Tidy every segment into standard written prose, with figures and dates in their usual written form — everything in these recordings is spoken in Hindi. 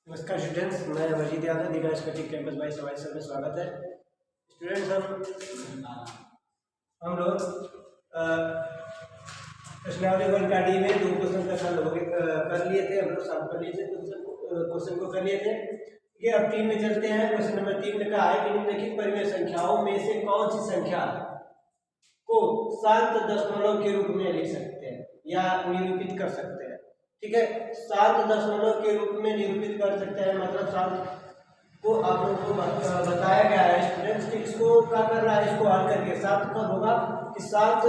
नमस्कार स्टूडेंट्स, मैं वजीद यादव दीघा स्कटिक कैंपस बाई सवाई सर में स्वागत है। स्टूडेंट्स, हम लोग प्रश्नावली 1 का डी में 2 क्वेश्चन का हल कर लिए थे। हम लोग सॉल्व कर लिए थे, क्वेश्चन को कर लिए थे। ये अब 3 में चलते हैं। क्वेश्चन नंबर 3 में कहा है कि निम्नलिखित परिमेय संख्याओं में से कौन सी संख्या को शांत दशमलव के रूप में लिख सकते हैं या निरूपित कर सकते हैं। ठीक है, शांत दशमलव के रूप में निरूपित कर सकते हैं, मतलब शांत को आप लोगों को बताया गया है स्टूडेंट्स कि इसको क्या करना है। इसको हल करके शांत कब होगा कि शांत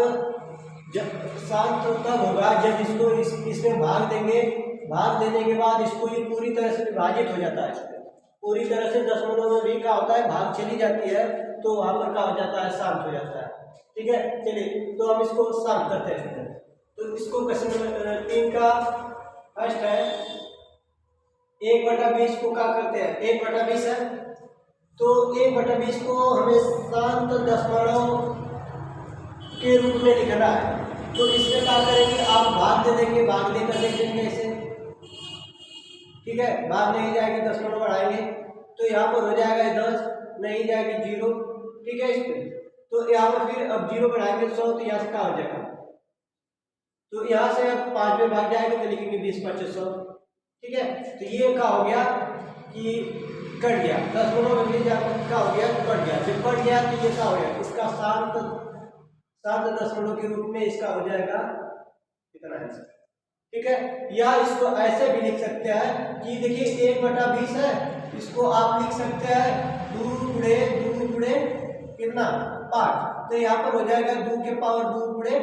तब होगा जब इसको इसमें भाग देंगे। भाग देने के बाद इसको ये पूरी तरह से विभाजित हो जाता है। पूरी तरह से दशमलव में भी क्या होता है, भाग चली जाती है, तो वहां पर क्या हो जाता है, शांत हो जाता है। ठीक है, चलिए तो हम इसको शांत करते हैं। तो इसको क्वेश्चन नंबर 3 का फर्स्ट है 1/20 को क्या करते हैं, 1/20 है तो 1/20 को हमें शांत दशमलव के रूप में लिखना है। तो इसमें क्या करेंगे, आप भाग दे देंगे, भाग देकर देख देंगे ऐसे। ठीक है, भाग नहीं जाएगी, दशमलव बढ़ाएंगे तो यहाँ पर हो जाएगा 10, नहीं जाएगी 0। ठीक है, इसमें तो यहाँ पर फिर अब 0 बढ़ाएंगे 100, तो यहाँ से क्या हो जाएगा, तो यहाँ से अब 5 में भाग जाएंगे तो लिखेंगे 20/5 100। ठीक है, तो ये क्या हो गया कि कट गया, दशमलव में क्या हो गया, कट गया। जब कट गया तो ये क्या हो गया, इसका शांत दशमलव के रूप में इसका हो जाएगा कितना आंसर। ठीक है, या इसको ऐसे भी लिख सकते हैं कि देखिए 1/20 है, इसको आप लिख सकते हैं 2 गुणे कितना 5, तो यहाँ पर हो जाएगा 2 के पावर 2 गुणे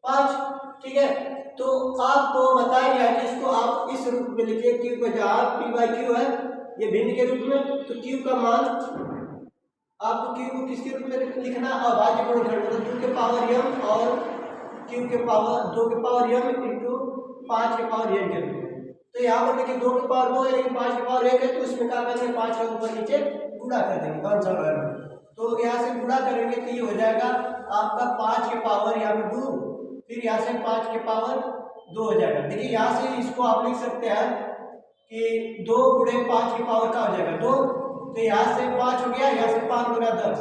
5। ठीक है, तो आपको बताया गया कि इसको आप इस रूप में लिखिए, क्यू का जहाँ p/q है ये भिन्न के रूप में, तो q का मान आपको q को किसके रूप में लिखना, अभाज्य गुणनखंड, मतलब 2 के पावर m और q के पावर 2 के पावर m इंटू 5 के पावर n के रूप में। तो यहाँ पर देखिए 2 के पावर 2 है लेकिन 5 के पावर 1 है, तो इसमें क्या करेंगे, 5 का ऊपर नीचे गुणा कर देंगे कौन सा वाला, तो यहाँ से गुणा करेंगे तो ये हो जाएगा आपका 5 के पावर यहाँ पे 2, फिर यहाँ से 5 के पावर 2 हो जाएगा। देखिए यहाँ से इसको आप लिख सकते हैं कि 2 गुणे 5 के पावर का हो जाएगा 2, तो यहाँ से 5 हो गया, यहाँ से 5 गुना 10।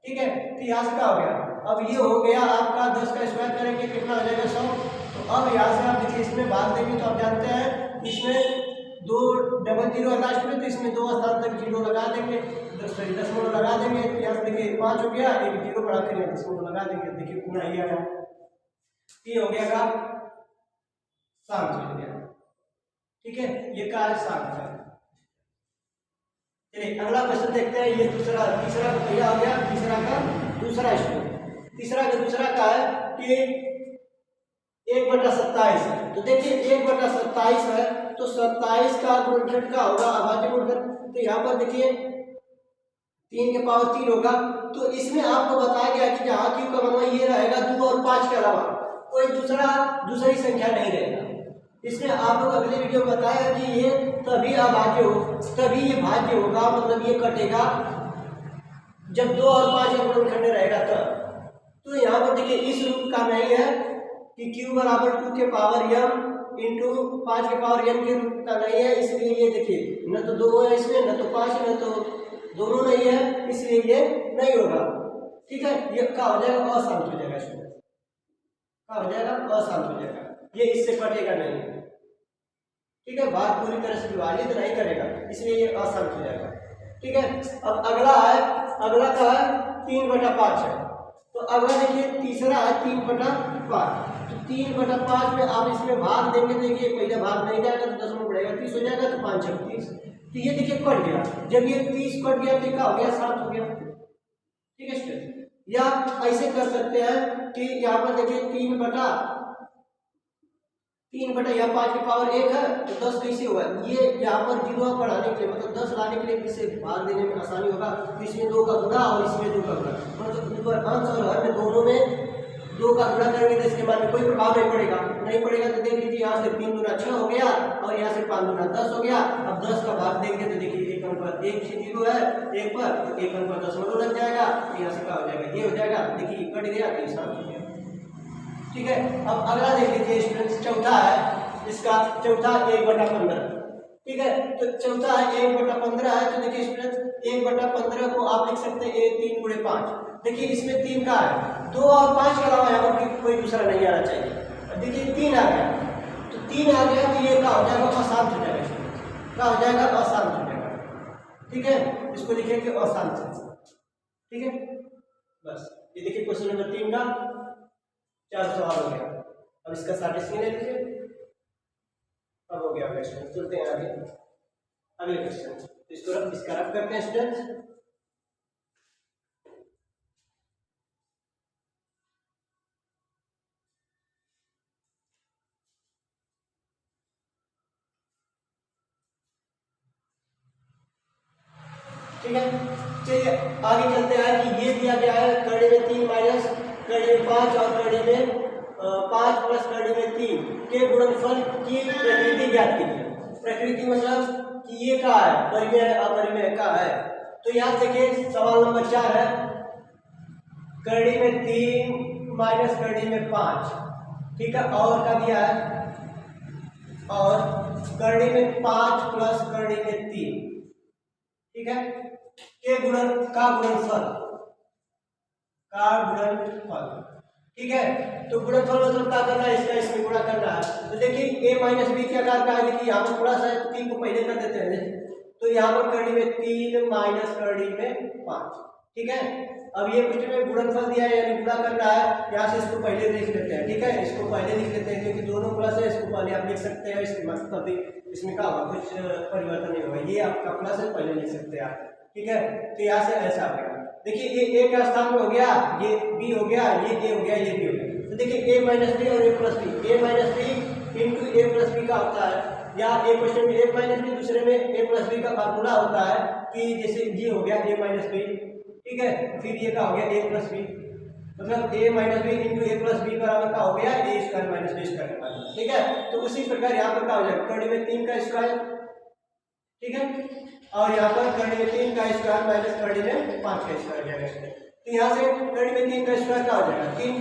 ठीक है, तो यहाँ से क्या हो गया, अब ये हो गया आपका 10 का स्क्वायर करेंगे कितना हो जाएगा 100। तो अब यहाँ से आप देखिए इसमें भाग देंगे तो आप जानते हैं इसमें 2 डबल 0 है लास्ट में, तो इसमें 2 स्थान तक 0 लगा देंगे, दशमलव लगा देंगे। तो यहाँ से देखिए 5 हो गया, एक 0 बढ़ा कर दशमलव लगा देंगे, देखिए कितना ये आया, ये हो गया का शांत हो गया। ठीक है, ये का शांत है। चलिए अगला क्वेश्चन देखते हैं। ये तीसरा का भैया हो गया, तीसरा का दूसरा स्टेप। तीसरा का दूसरा का है कि 1/27 है, तो देखिए 1/27 है तो 27 का गुणनखंड का होगा अभाज्य गुणनखंड। तो यहाँ पर देखिए 3 के पावर 3 होगा, तो इसमें आपको बताया गया कि जहाँ q का मान ये रहेगा 2 और 5 के अलावा कोई दूसरी संख्या नहीं रहेगा। इसमें आप लोग अगले वीडियो में बताया कि ये तभी अभाज्य हो, तभी ये भाज्य होगा, मतलब ये कटेगा जब 2 और 5 का गुणनखंड रहेगा तब। तो यहाँ पर देखिए इस रूप का नहीं है कि q बराबर 2 के पावर m इंटू 5 के पावर n के रूप का नहीं है, इसलिए ये देखिए न तो 2 है इसमें, न तो 5, न तो दोनों नहीं है, इसलिए ये नहीं होगा। ठीक है, ये क्या हो जाएगा, अशांत हो जाएगा, इसमें क्या हो जाएगा, अशांत हो जाएगा, ये इससे कटेगा नहीं। ठीक है, भाग पूरी तरह से विभाजित नहीं करेगा, इसलिए ये अशांत हो जाएगा। ठीक है, अब अगला का है 3/5 है, तो अगला देखिए तीसरा है 3/5। तो 3/5 में आप इसमें भाग देंगे, देखिए पहले भाग नहीं जाएगा तो 10 में बढ़ेगा 30 हो जाएगा, तो 5 6 30, तो ये देखिए कट गया। जब ये 30 कट गया तो क्या हो गया, 7 हो गया। ठीक है स्टूडेंट, या ऐसे कर सकते हैं कि यहाँ पर देखिए 3/3 या 5 के पावर 1 है, तो 10 कैसे होगा, ये यहाँ पर 0 बढ़ाने के लिए, मतलब 10 लाने के लिए इसे भाग देने में आसानी होगा, तो इसमें 2 का गुणा और इसमें 2 का गुणा, मतलब ऊपर अंश और हर में दोनों में 2 का गुणा करेंगे तो इसके बाद में कोई प्रभाव नहीं पड़ेगा। तो देख लीजिए यहाँ से 3 गुना 6 हो गया और यहाँ से 5 गुना 10 हो गया। अब 10 का भाग देंगे तो देखिए एक अंक पर 1 से 0 है, एक पर, तो एक अंक पर दशमलव लग जाएगा, तो यहाँ से क्या हो जाएगा, ये हो जाएगा। देखिए कट गया तो ये शांत हो गया। ठीक है, अब अगला देख लीजिए स्टूडेंट्स, चौथा है, इसका चौथा 1/15। ठीक है। तो चौथा है 1/15 है, तो देखिए स्टूडेंट 1/15 को आप लिख सकते हैं 3 गुणे 5। देखिए इसमें 3 का है, 2 और 5 के अलावा यहाँ पर कोई दूसरा नहीं आना चाहिए। देखिए 3 आ गया, तो 3 आ गया तो ये क्या हो जाएगा, अशांत हो जाएगा, क्या हो जाएगा, अशांत हो जाएगा। ठीक है, इसको लिखेंगे अशांत। ठीक है, बस ये देखिए क्वेश्चन नंबर 3 का 4 सवाल हो गया। अब इसका स्टैटिस्टिक्स ले लीजिए। अब हो गया क्वेश्चन, चलते हैं आगे अगले क्वेश्चन। इसका रफ करते हैं स्टूडेंट्स। ठीक है, चलिए आगे चलते हैं कि ये दिया गया है कड़ी में 3 माइनस कड़ी में 5 और कड़ी में 5 प्लस कड़ी में 3 के गुणनफल की प्रकृति ज्ञात कीजिए। प्रकृति मतलब कि ये क्या है, परिमेय है अपरिमेय का है। तो यहाँ देखिए सवाल नंबर 4 है, कड़ी में 3 माइनस कड़ी में 5, ठीक है, और क्या दिया है, और कड़ी में 5 प्लस कड़ी में 3, ठीक है, के गुणनफल, ठीक है। तो गुणनफल मतलब क्या करना है, इसका इसमें गुणा करना है। तो देखिए a माइनस बी के आकार का है, देखिए यहाँ पर थोड़ा सा 3 को पहले कर देते हैं, तो यहाँ पर कड़ी में 3 माइनस कड़ी में 5, ठीक है। अब ये कुछ में गुणनफल दिया है यानी गुणा करना है, यहाँ से इसको पहले लिख लेते हैं, ठीक है, इसको पहले लिख लेते हैं क्योंकि दोनों प्लस है, इसको पहले आप लिख सकते हैं, इसके मतलब इसमें क्या होगा, कुछ परिवर्तन नहीं होगा, ये आपका प्लस है, पहले लिख सकते हैं आप, ठीक है। तो यहाँ से ऐसा आ गया, देखिए ये a का स्थान में हो गया, ये b हो गया, ये a हो गया, ये b हो गया। तो देखिए a माइनस बी और a plus B, a minus B into a plus B का होता है, या एक क्वेश्चन में a माइनस बी, दूसरे में a प्लस बी का फार्मूला होता है कि जैसे ये हो गया a माइनस बी, ठीक है, फिर ये क्या हो गया a प्लस बी, मतलब a minus B into a plus B बराबर का हो गया a square minus b square, ठीक है। तो उसी प्रकार यहाँ पर क्या हो जाएगा, कड़ी में 3 का स्क्वायर, ठीक है, और यहाँ पर कड़ी में 3 का स्क्वायर माइनस कड़ी में 5 का स्क्वायर जाएगा। तो यहाँ से कड़ी में 3 का स्क्वायर क्या हो जाएगा, 3,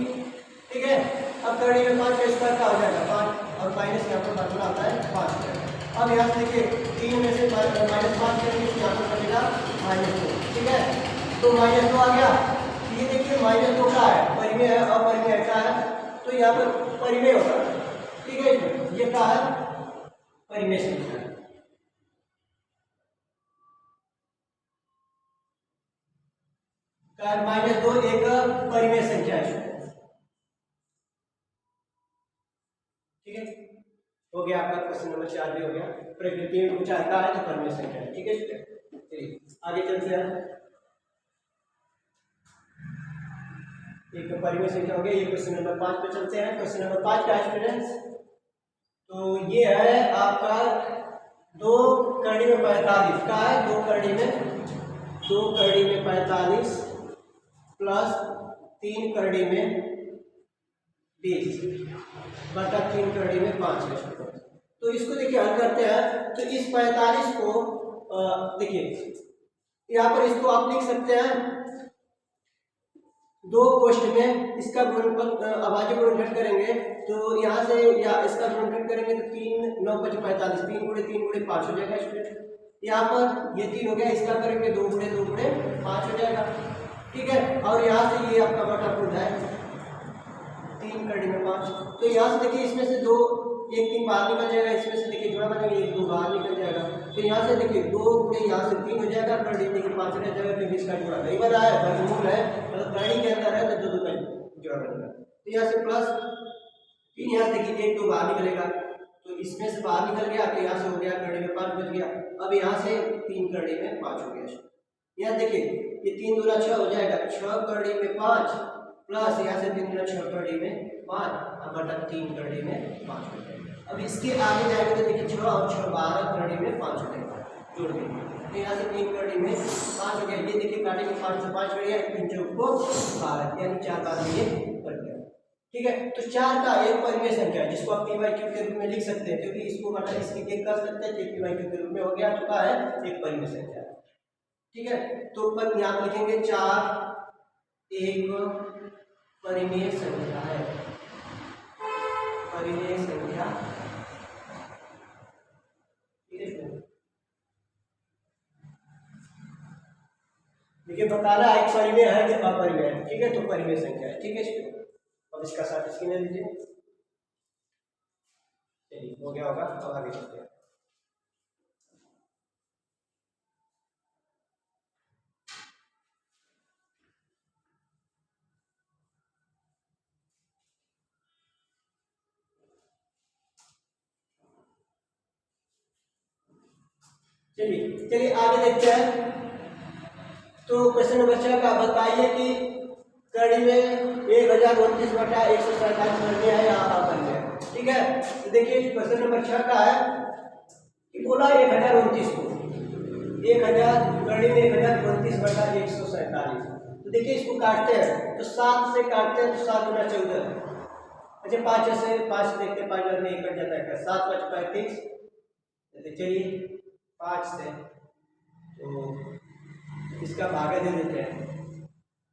ठीक है। अब कड़ी में 5 का स्क्वायर क्या हो जाएगा, 5, और माइनस यहाँ पर फार्मूला आता है 5। अब यहाँ से देखिए 3 में से माइनस 5 करेंगे तो यहाँ पर बनेगा -2, ठीक है। तो -2 आ गया, ये देखिए -2 का है, परिमेय है अपरिमेय का है, तो यहाँ पर परिमेय होगा, ठीक है। ये क्या है, परिमेय संख्या है, -2 एक परिमेय संख्या है, ठीक है। हो गया आपका क्वेश्चन नंबर 4 भी हो गया, प्रकृति में कुछ आता है तो परिमेय संख्या है, ठीक है। चलिए आगे चलते हैं, एक परिमेय संख्या हो गया, ये क्वेश्चन नंबर 5 पे चलते हैं। क्वेश्चन नंबर 5 का स्टूडेंट्स, तो ये है आपका 2 कड़ी में 45 का है, 2 कड़ी में 45 प्लस 3 कड़ी में 20 बटा 3 कड़ी में 5 है। तो इसको देखिए हल करते हैं, तो इस 45 को देखिए यहाँ पर इसको आप लिख सकते हैं 2 कोष्ठ में, इसका गुणनफल अभाज्य गुणनखंड करेंगे तो यहाँ से या इसका गुणनखंड करेंगे तो 3 9 5 45, 3 गुणे 3 गुणे 5 हो जाएगा स्टूडेंट। यहाँ पर ये 3 हो गया, इसका करेंगे 2 गुणे 2 गुणे 5 हो जाएगा, ठीक है। और यहाँ से ये आपका बटा पूर्ण है 3 कड़ी में 5, तो यहाँ से देखिए इसमें से 2 1 3 बाहर निकल जाएगा, इसमें से देखिए जुड़ा बनेगा 1 2 बाहर निकल जाएगा, तो यहाँ से देखिए 2 गुणे यहाँ से 3 हो जाएगा, कड़ी देखिए 5 रह जाएगा क्योंकि इसका जुड़ा नहीं बना है, वर्गमूल है, मतलब कड़ी के अंदर है तो 2 का जुड़ा बनेगा। तो यहाँ से प्लस 3, यहाँ से देखिए 1 2 बाहर निकलेगा, तो इसमें से बाहर निकल गया, तो यहाँ से हो गया कड़ी में 5 बच गया। अब यहाँ से 3 कड़ी में 5 हो गया, यहाँ देखिए ये 3 दूना 6 हो जाएगा, 6 कड़ी में 5 प्लस यहाँ से 3 दूना 6 कड़ी में 5 और बटा 3 कड़ी में 5 हो जाएगा। अब इसके आगे जाएंगे तो देखिए 6 और 6 12 कड़ी में 5 हो जाएगा, जोड़ देंगे तो यहाँ से 3 कड़ी में 5 हो गया, ये देखिए काटेंगे 5 से 5 कड़ी 3 चौक को 12, यानी 4 बार ये कट गया, ठीक है। तो 4 का एक परिमेय संख्या है जिसको आप p/q के रूप में लिख सकते हैं, क्योंकि इसको बटा इसके एक कर सकते हैं, p/q के रूप में हो गया, चुका है एक परिमेय संख्या, ठीक है। तो पर यहाँ लिखेंगे 4 एक परिमेय संख्या है, परिमेय संख्या, ठीक है। क्योंकि बताना है परिमेय है कि अपरिमेय है, ठीक है, तो परिमेय संख्या है, ठीक है स्टूडेंट। अब इसका साथ स्क्रीन ले लीजिए। चलिए हो गया होगा, अब आगे चलते हैं। चलिए आगे देखते हैं। तो क्वेश्चन नंबर 6 का बताइए कि कड़ी में 1029/147 परिमेय है या अपरिमेय है, ठीक है। तो देखिए क्वेश्चन नंबर 6 का है कि बोला 1029 को 1000 कड़ी में 1029/147। तो देखिए इसको काटते हैं तो 7 से काटते हैं तो 7 गुना 14। अच्छा 5 से 5 देखते हैं, 5 बार में 1 कट जाता है, 7 5 35। चलिए 5 से तो इसका भागा दे देते हैं,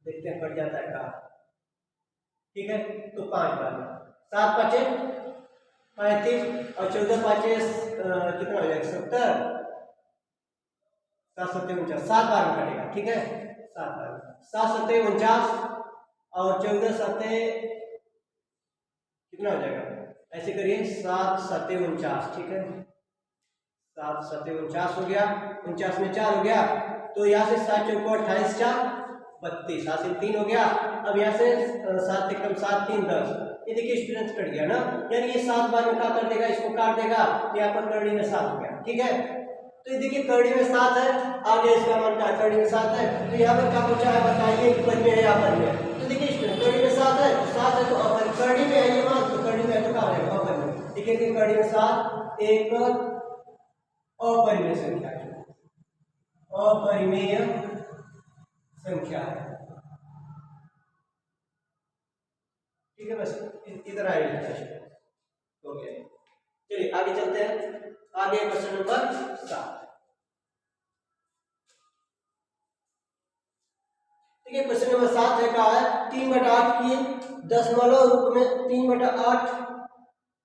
देखते हैं कट जाता है कहाँ, ठीक है। तो 5 बार में 7 5 35 और 14 5 कितना हो जाएगा 70, 7 7 49, 7 बार में कटेगा, ठीक है। 7 बार में 7 7 49 और 14 7 कितना हो जाएगा, ऐसे करिए 7 7 49, ठीक है। 7 7 49 हो गया, 49 में 4 हो गया, तो यहाँ से 7 चौको 28 4 32, 7 से 3 हो गया। अब यहाँ से 7 कम 7 3 10, ये देखिए स्टूडेंट्स कट गया ना, यानी ये 7 बार में क्या कर देगा, इसको काट देगा, तो यहाँ पर करड़ी में 7 हो गया, ठीक है। तो ये देखिए करड़ी में 7 है, आगे इसका मान क्या करड़ी में 7 है, तो यहाँ पर क्या पूछा है बताइए कि परिमेय है या अपरिमेय है। तो देखिए स्टूडेंट करड़ी में 7 है, 7 है तो अपरिमेय, करड़ी में है ये मान, तो करड़ी में है तो क्या रहेगा अपरिमेय। देखिए कि करड़ी में 7 एक अपरिमेय संख्या है, अपरिमेय संख्या है, ठीक है। बस इधर आएगा हो गया। चलिए आगे चलते हैं, आगे क्वेश्चन नंबर 7, ठीक है। क्वेश्चन नंबर 7 है, कहा है 3/8 की दशमलव रूप में 3/8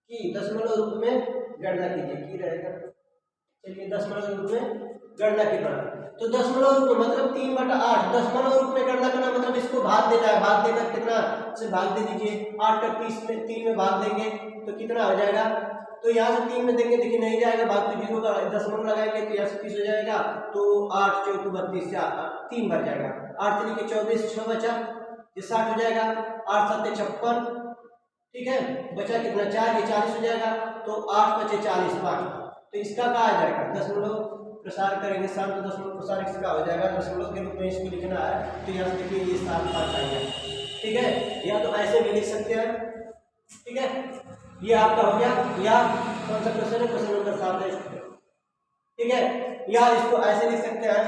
की दशमलव रूप में गणना कीजिए, की रहेगा। चलिए दशमलव रूप में गणना की बात, तो दशमलव रूप में मतलब 3/8, दशमलव रूप में गणना करना मतलब इसको भाग देना है, भाग देकर कितना से भाग दे दीजिए, 8 का 30 में 3 में भाग देंगे तो कितना हो जाएगा, तो यहाँ से 3 में देंगे, देखिए नहीं जाएगा भाग, तो 0 का दशमलव लगाएंगे तो यहाँ से 30 हो जाएगा, तो 8 चौको 32 से 3 बढ़ जाएगा, 8 3 के 24, 6 बचा, ये 60 हो जाएगा, 8 7 56, ठीक है, बचा कितना 4, ये 40 हो जाएगा, तो 8 बचे 40 5, तो इसका क्या आ जाएगा दशमलव प्रसार करेंगे, शांत दशमलव प्रसार इसका हो जाएगा, दशमलव के रूप में इसको लिखना है, तो यहाँ से देखिए ये 7 5 आएगा, ठीक है। या तो ऐसे भी लिख सकते हैं, ठीक है, ये आपका हो गया, या कौन सा क्वेश्चन है, क्वेश्चन नंबर 7 है, ठीक है। या इसको ऐसे लिख सकते हैं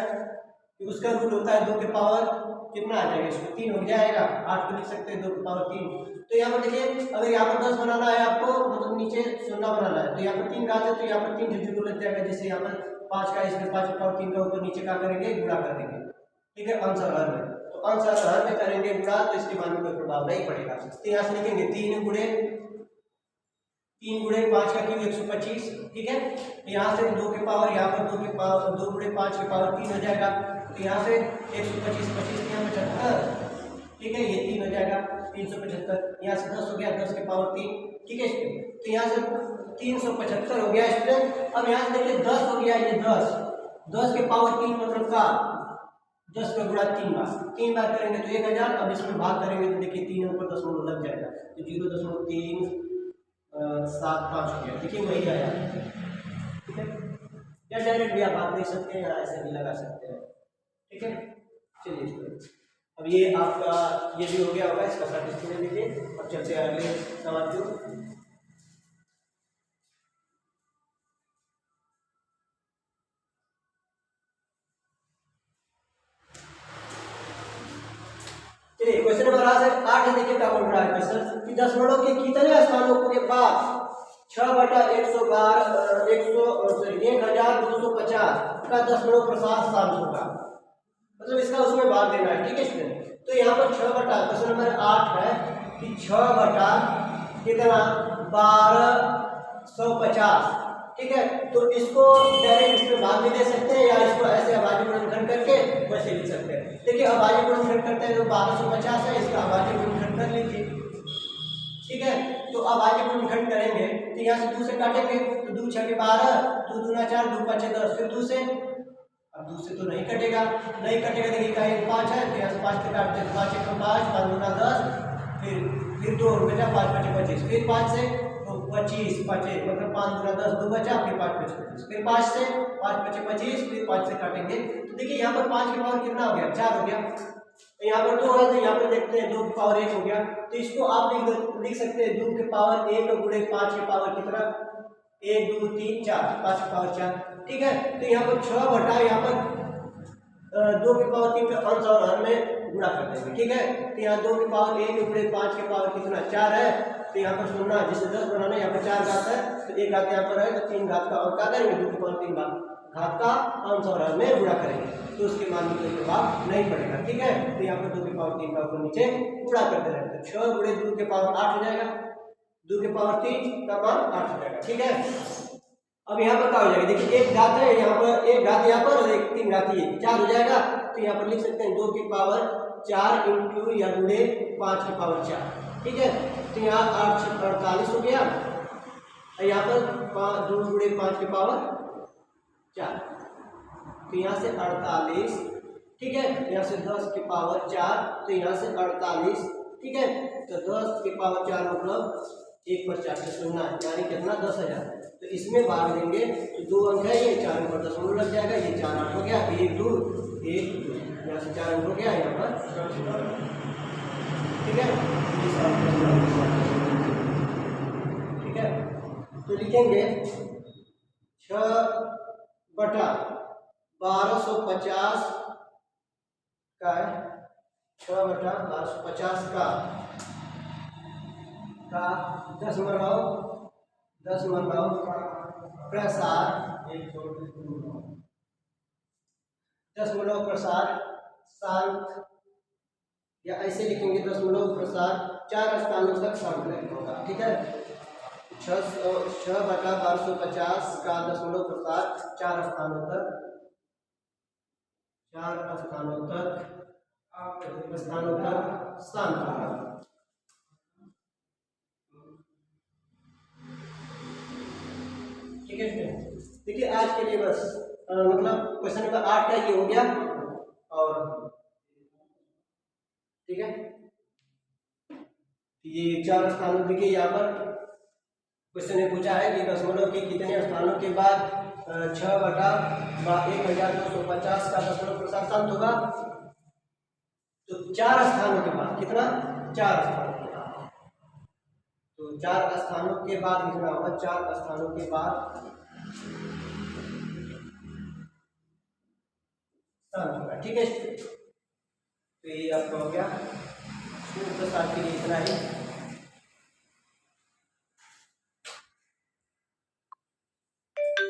कि उसका रूट होता है 2 के पावर कितना आ जाएगा, इसको 3 हो जाएगा, 8 को लिख सकते हैं 2 के पावर 3। तो यहाँ पर देखिए अगर यहाँ पर 10 बनाना है आपको, मतलब नीचे 0 बनाना है, तो यहाँ पर 3 गाते तो यहाँ पर 3 0 लग जाएगा, जैसे यहाँ पर 5 का इसमें 5 के पावर 3 का ऊपर नीचे क्या करेंगे, गुणा कर देंगे, ठीक है, अंश और हर में, तो अंश और हर में करेंगे गुणा, तो इसके बाद में कोई प्रभाव नहीं पड़ेगा। तो यहाँ से लिखेंगे 3 गुणे 5 का क्यूब 125, ठीक है। यहाँ से 2 के पावर, यहाँ पर 2 के पावर 2 गुणे 5 के पावर 3 हो जाएगा, तो यहाँ से 125 25 यहाँ 75, ठीक है, ये 3 हो जाएगा 375, यहाँ से 10 हो गया 10 के पावर 3, ठीक है। तो यहाँ से 375 हो गया स्टूडेंट। अब यहाँ से देखिए 10 हो गया, ये 10 के पावर 3 मतलब का 10 का गुणा 3 बार करेंगे तो 1000, अब इसमें भाग करेंगे तो देखिए 3 ऊपर दशमलव लग जाएगा, तो 0.375 हो गया, देखिए वही आया, ठीक है। या डायरेक्ट भी आप भाग दे सकते हैं, ऐसे भी लगा सकते हैं, ठीक है। चलिए अब ये आपका ये भी हो गया होगा, इसका सर्टिफिकेट लीजिए। अब चलते हैं अगले सवाल को। चलिए क्वेश्चन नंबर 8 है, देखिए क्या बोल रहा है क्वेश्चन कि दशमलव के कितने स्थानों के बाद 6/1250 का दशमलव प्रसार स्थान होगा, मतलब इसका उसमें भाग देना है, ठीक है स्टूडेंट। तो यहाँ पर 6 बटा क्वेश्चन नंबर 8 है कि 6 बटा कितना 1250 ठीक है। तो इसको डायरेक्ट इसमें भाग भी दे सकते हैं या इसको ऐसे अभाज्य गुणनखंड करके वैसे लिख सकते हैं। देखिए अभाज्य गुणनखंड करते हैं तो 1250 है, इसका अभाज्य गुणनखंड कर लीजिए। ठीक है, तो अभाज्य गुणनखंड करेंगे तो यहाँ से 2 से काटेंगे तो 2 6 के 12, 2 दूना 4, 2 5 10, फिर 2 से, अब 2 से तो नहीं कटेगा, नहीं कटेगा। देखिए का 1 5 है तो यहाँ से 5 से काटते हैं, 5 1 5, 5 दूना 10, फिर 2 बचा, 5 5 25, फिर 5 से 25 25 मतलब 5 दूना 10, 2 बचा, फिर 5 5 25, फिर 5 से 5 5 25, फिर 5 से काटेंगे तो देखिए यहाँ पर 5 की पावर कितना हो गया, 4 हो गया। तो यहाँ पर 2 है तो यहाँ पर देखते हैं 2 की पावर 1 हो गया, तो इसको आप लिख सकते हैं 2 की पावर 1 गुणे 5 की पावर कितना, 1 2 3 4, 5 की पावर 4। ठीक है, तो यहाँ पर 6 बटा यहाँ पर 2 की पावर 3 का अंश और हर में गुणा कर देंगे। ठीक है, तो यहाँ 2 की पावर 1 गुणे 5 की पावर कितना, 4 है, तो यहाँ पर सुनना जिसे 10 बनाना, यहाँ पर 4 घात है तो 1 घात यहाँ पर है तो 3 घात का और क्या करेंगे, 2 की पावर 3 घात का अंश और हर में गुणा करेंगे तो उसके मान में कोई प्रभाव नहीं पड़ेगा। ठीक है, तो यहाँ पर 2 की पावर 3 का ऊपर नीचे गुणा करते रहेंगे तो 6 गुणे 2 के पावर 8 हो जाएगा, 2 के पावर 3 का मान 8 हो जाएगा। ठीक है, अब यहाँ पर क्या हो जाएगा, देखिए 1 घात है यहाँ पर, 1 घात यहाँ पर और 3 घात ये 4 हो जाएगा, तो यहाँ पर लिख सकते हैं 2 की पावर 4 इंटू या गुणे 5 की पावर 4। ठीक है, तो यहाँ 8 48 हो गया, यहाँ पर 2 गुणे 5 की पावर 4, तो यहाँ से 48। ठीक है, यहाँ से 10 की पावर 4, तो यहाँ से 48। ठीक है, तो 10 की पावर 4 मतलब 1 पर 4 से सुनना है, यानी कितना 10,000। तो इसमें भाग देंगे तो 2 अंक है, ये 4 पर दशमलव लग जाएगा, ये 4 8 हो गया, 1 2 1 2, यहाँ से 4 अंक हो गया यहाँ पर। ठीक है, ठीक है, तो लिखेंगे 6 बटा 1250 का है, 6 बटा 1250 का दशमलव प्रसार, दशमलव प्रसार शांत, या ऐसे लिखेंगे दशमलव प्रसार 4 स्थानों तक सांतरिक होगा। ठीक है, 6 बटा 1250 का दशमलव प्रसार 4 स्थानों तक शांत होगा। ठीक है, देखिए आज के लिए बस मतलब क्वेश्चन नंबर 8 का ये हो गया। और ठीक है, ये 4 स्थानों, देखिए यहाँ पर क्वेश्चन ने पूछा है कि दशमलव के कितने स्थानों के बाद 6 बटा 1250 का दशमलव प्रसार शांत होगा, तो 4 स्थानों के बाद कितना, 4 स्थानों के बाद, तो 4 स्थानों के बाद लिखना होगा, 4 स्थानों के बाद शांत होगा। ठीक है, तो ये आपका हो गया प्रसार के लिए इतना ही।